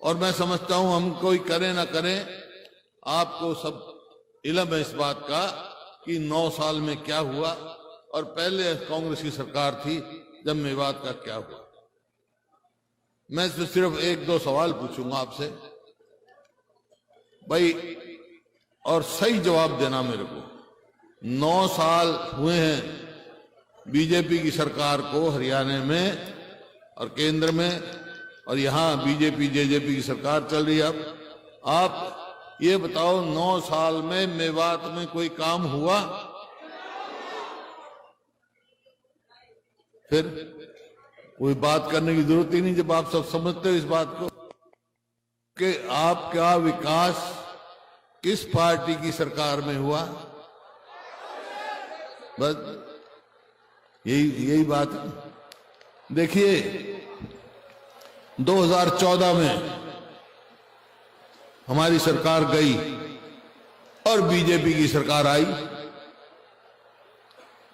और मैं समझता हूं हम कोई करें ना करें, आपको सब इल्म है इस बात का कि 9 साल में क्या हुआ और पहले कांग्रेस की सरकार थी जब मेवात का क्या हुआ। मैं सिर्फ 1-2 सवाल पूछूंगा आपसे भाई, और सही जवाब देना मेरे को। 9 साल हुए हैं बीजेपी की सरकार को हरियाणा में और केंद्र में, और यहां बीजेपी जेजेपी की सरकार चल रही है। अब आप ये बताओ 9 साल में मेवात में कोई काम हुआ? फिर कोई बात करने की जरूरत ही नहीं जब आप सब समझते हो इस बात को कि आपका विकास किस पार्टी की सरकार में हुआ। बस यही बात है। देखिए 2014 में हमारी सरकार गई और बीजेपी की सरकार आई।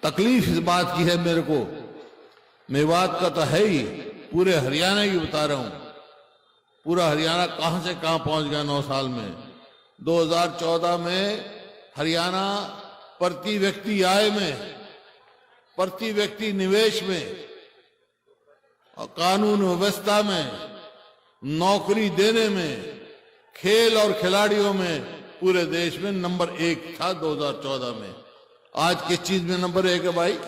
तकलीफ इस बात की है मेरे को, मेवात का तो है ही, पूरे हरियाणा की बता रहा हूं। पूरा हरियाणा कहां से कहां पहुंच गया 9 साल में। 2014 में हरियाणा प्रति व्यक्ति आय में, प्रति व्यक्ति निवेश में और कानून व्यवस्था में, नौकरी देने में, खेल और खिलाड़ियों में पूरे देश में नंबर 1 था 2014 में। आज किस चीज में नंबर 1 है भाई?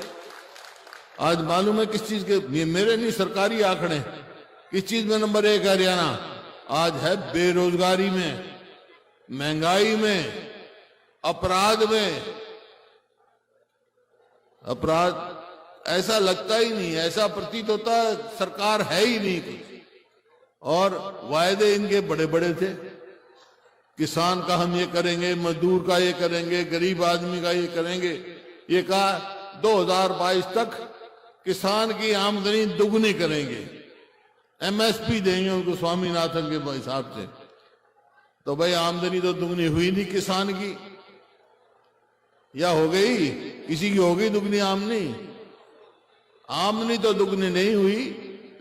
आज मालूम है किस चीज के? ये मेरे नहीं, सरकारी आंकड़े। किस चीज में नंबर 1 है हरियाणा? आज है बेरोजगारी में, महंगाई में, अपराध में। अपराध ऐसा लगता ही नहीं, ऐसा प्रतीत होता है सरकार है ही नहीं कुछ। और वायदे इनके बड़े बड़े थे, किसान का हम ये करेंगे, मजदूर का ये करेंगे, गरीब आदमी का ये करेंगे। ये कहा 2022 तक किसान की आमदनी दुगनी करेंगे, एमएसपी देंगे उनको स्वामीनाथन के हिसाब से। तो भाई आमदनी तो दुगनी हुई नहीं किसान की, या हो गई? किसी की हो गई दुगनी आमदनी? आमदनी तो दुगनी नहीं हुई,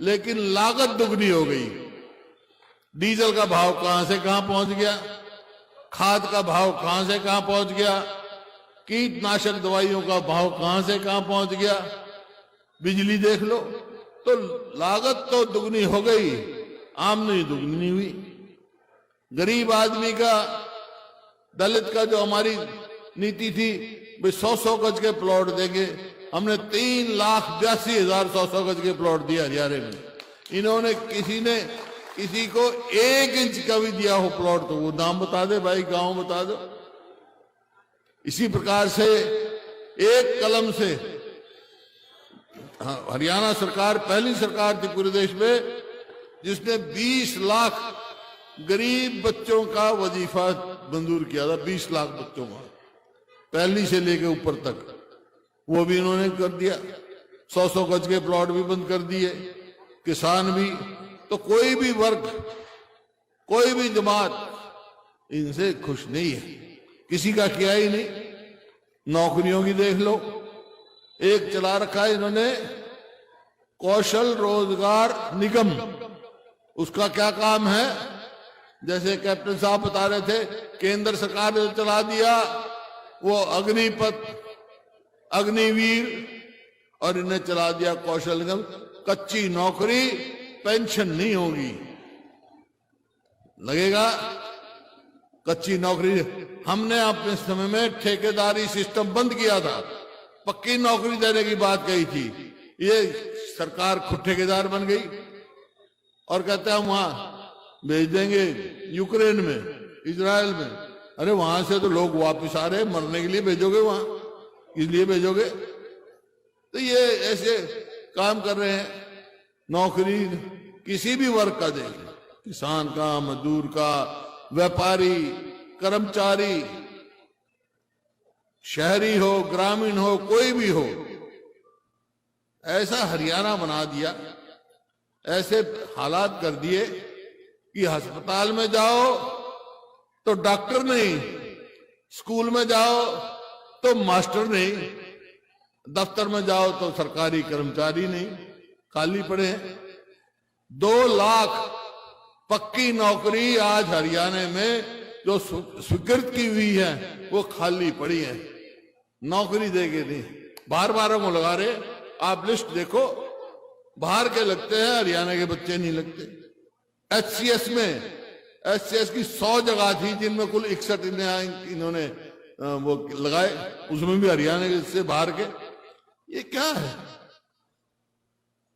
लेकिन लागत दुगनी हो गई। डीजल का भाव कहां से कहां पहुंच गया, खाद का भाव कहां से कहां पहुंच गया, कीटनाशक दवाइयों का भाव कहां से कहां पहुंच गया, बिजली देख लो। तो लागत तो दुगनी हो गई, आमदनी दुगनी नहीं हुई। गरीब आदमी का, दलित का जो हमारी नीति थी, भाई 100-100 गज के प्लॉट देंगे, हमने 3,82,000 100-100 गज के प्लॉट दिया हरियाणा में। इन्होंने किसी को 1 इंच का भी दिया हो प्लॉट तो वो नाम बता दे भाई, गांव बता दो। इसी प्रकार से एक कलम से हरियाणा सरकार पहली सरकार थी पूरे देश में जिसने 20 लाख गरीब बच्चों का वजीफा मंजूर किया था। 20 लाख बच्चों का, पहली से लेकर ऊपर तक, वो भी इन्होंने कर दिया। 100-100 गज के प्लॉट भी बंद कर दिए, किसान भी। तो कोई भी वर्ग, कोई भी जमात इनसे खुश नहीं है, किसी का किया ही नहीं। नौकरियों की देख लो, एक चला रखा है इन्होंने कौशल रोजगार निगम। उसका क्या काम है? जैसे कैप्टन साहब बता रहे थे, केंद्र सरकार ने चला दिया वो अग्निपथ, अग्निवीर, और इन्हें चला दिया कौशल निगम। कच्ची नौकरी, पेंशन नहीं होगी, लगेगा कच्ची नौकरी। हमने अपने समय में ठेकेदारी सिस्टम बंद किया था, पक्की नौकरी देने की बात कही थी। ये सरकार खुद ठेकेदार बन गई और कहते हैं हम वहां भेज देंगे यूक्रेन में, इजराइल में। अरे वहां से तो लोग वापस आ रहे हैं, मरने के लिए भेजोगे वहां? इसलिए भेजोगे? तो ये ऐसे काम कर रहे हैं। नौकरी किसी भी वर्ग का देख, किसान का, मजदूर का, व्यापारी, कर्मचारी, शहरी हो, ग्रामीण हो, कोई भी हो, ऐसा हरियाणा बना दिया, ऐसे हालात कर दिए कि अस्पताल में जाओ तो डॉक्टर नहीं, स्कूल में जाओ तो मास्टर नहीं, दफ्तर में जाओ तो सरकारी कर्मचारी नहीं, खाली पड़े हैं। 2 लाख पक्की नौकरी आज हरियाणा में जो स्वीकृत की हुई है वो खाली पड़ी है, नौकरी देके नहीं। बार बार हम लगा रहे, आप लिस्ट देखो, बाहर के लगते हैं, हरियाणा के बच्चे नहीं लगते। HCS में HCS की 100 जगह थी जिनमें कुल 61 इन्होंने वो लगाए, उसमें भी हरियाणा के से बाहर के। ये क्या है?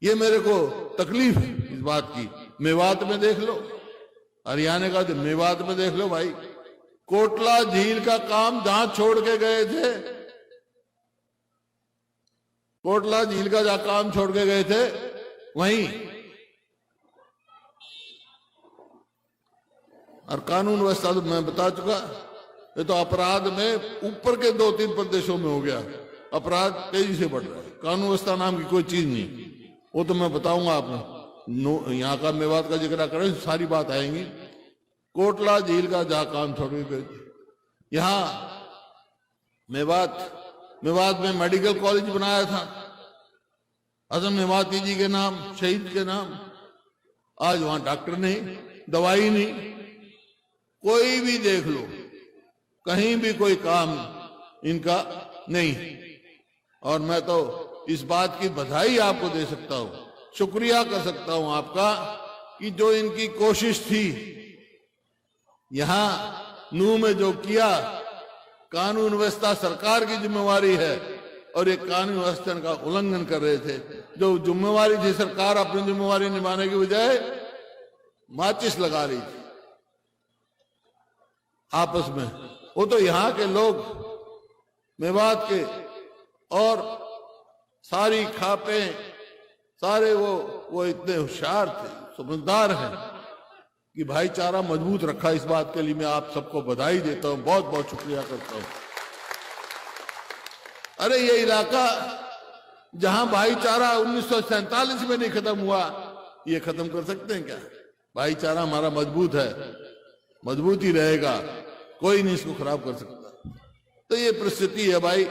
ये मेरे को तकलीफ है इस बात की। मेवात में देख लो, हरियाणा का जो मेवात में देख लो भाई, कोटला झील का काम जहां छोड़ के गए थे, कोटला झील का जहां काम छोड़ के गए थे वहीं, और कानून व्यवस्था तो मैं बता चुका, ये तो अपराध में ऊपर के 2-3 प्रदेशों में हो गया, अपराध तेजी से बढ़ रहा है। कानून व्यवस्था नाम की कोई चीज नहीं, वो तो मैं बताऊंगा आपको। यहाँ का मेवात का जिक्र करें, सारी बात आएंगी। कोटला झील का जहां काम छोड़ के गए, यहाँ मेवात में मेडिकल कॉलेज बनाया था हसन मेवाती जी के नाम, शहीद के नाम। आज वहां डॉक्टर नहीं, दवाई नहीं, कोई भी देख लो, कहीं भी कोई काम इनका नहीं। और मैं तो इस बात की बधाई आपको दे सकता हूं, शुक्रिया कर सकता हूं आपका, कि जो इनकी कोशिश थी यहां नूह में जो किया, कानून व्यवस्था सरकार की जिम्मेवारी है, और ये कानून व्यवस्था का उल्लंघन कर रहे थे। जो जिम्मेवारी थी, सरकार अपनी जिम्मेवारी निभाने की बजाय माचिस लगा रही थी आपस में। वो तो यहाँ के लोग मेवात के और सारी खापे सारे वो इतने होशियार थे, समझदार हैं कि भाईचारा मजबूत रखा। इस बात के लिए मैं आप सबको बधाई देता हूं, बहुत बहुत शुक्रिया करता हूं। अरे ये इलाका जहां भाईचारा 1947 में नहीं खत्म हुआ, ये खत्म कर सकते हैं क्या? भाईचारा हमारा मजबूत है, मजबूत ही रहेगा, कोई नहीं इसको खराब कर सकता। तो ये परिस्थिति है भाई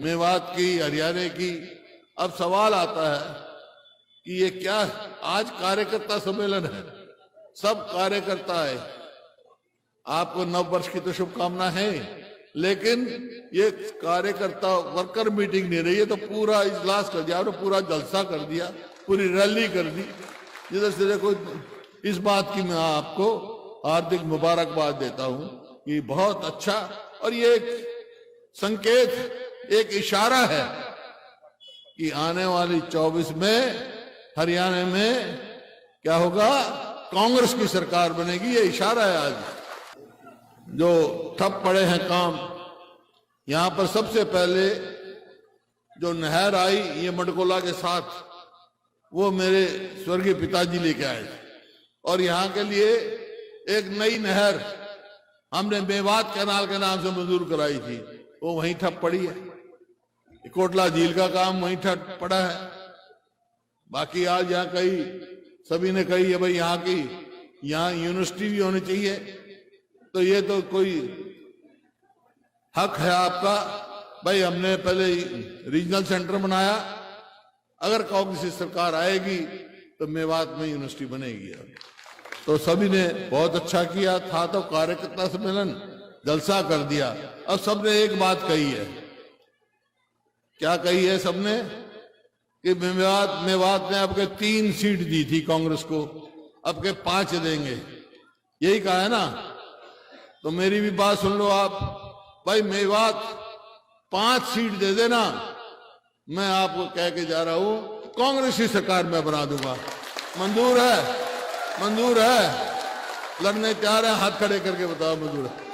मेवात की, हरियाणा की। अब सवाल आता है कि ये क्या है? आज कार्यकर्ता सम्मेलन है, सब कार्यकर्ता है, आपको नव वर्ष की तो शुभकामना है, लेकिन ये कार्यकर्ता वर्कर मीटिंग नहीं रही है, तो पूरा इजलास कर दिया, पूरा जलसा कर दिया, पूरी रैली कर दी। जिधर से देखो, इस बात की मैं आपको हार्दिक मुबारकबाद देता हूं कि बहुत अच्छा। और ये एक संकेत, एक इशारा है कि आने वाली 24 में हरियाणा में क्या होगा, कांग्रेस की सरकार बनेगी। ये इशारा है। आज जो ठप पड़े हैं काम, यहां पर सबसे पहले जो नहर आई ये मडकोला के साथ, वो मेरे स्वर्गीय पिताजी लेके आए, और यहां के लिए एक नई नहर हमने मेवात कैनाल के नाम से मंजूर कराई थी, वो वहीं ठप पड़ी है। कोटला झील का काम वहीं ठप पड़ा है। बाकी आज यहाँ कई सभी ने कही है भाई यहाँ यूनिवर्सिटी भी होनी चाहिए, तो ये तो कोई हक है आपका भाई। हमने पहले रीजनल सेंटर बनाया, अगर कांग्रेस की सरकार आएगी तो मेवात में यूनिवर्सिटी बनेगी। तो सभी ने बहुत अच्छा किया था, तो कार्यकर्ता सम्मेलन जलसा कर दिया। अब सबने एक बात कही है, क्या कही है सबने, कि मेवात ने आपके 3 सीट दी थी कांग्रेस को, अब के 5 देंगे, यही कहा है ना। तो मेरी भी बात सुन लो आप भाई, मेवात 5 सीट दे देना, मैं आपको कह के जा रहा हूं कांग्रेस की सरकार मैं बना दूंगा। मंजूर है? मंजूर है? लड़ने तैयार है? हाथ खड़े करके बताओ मंजूर है?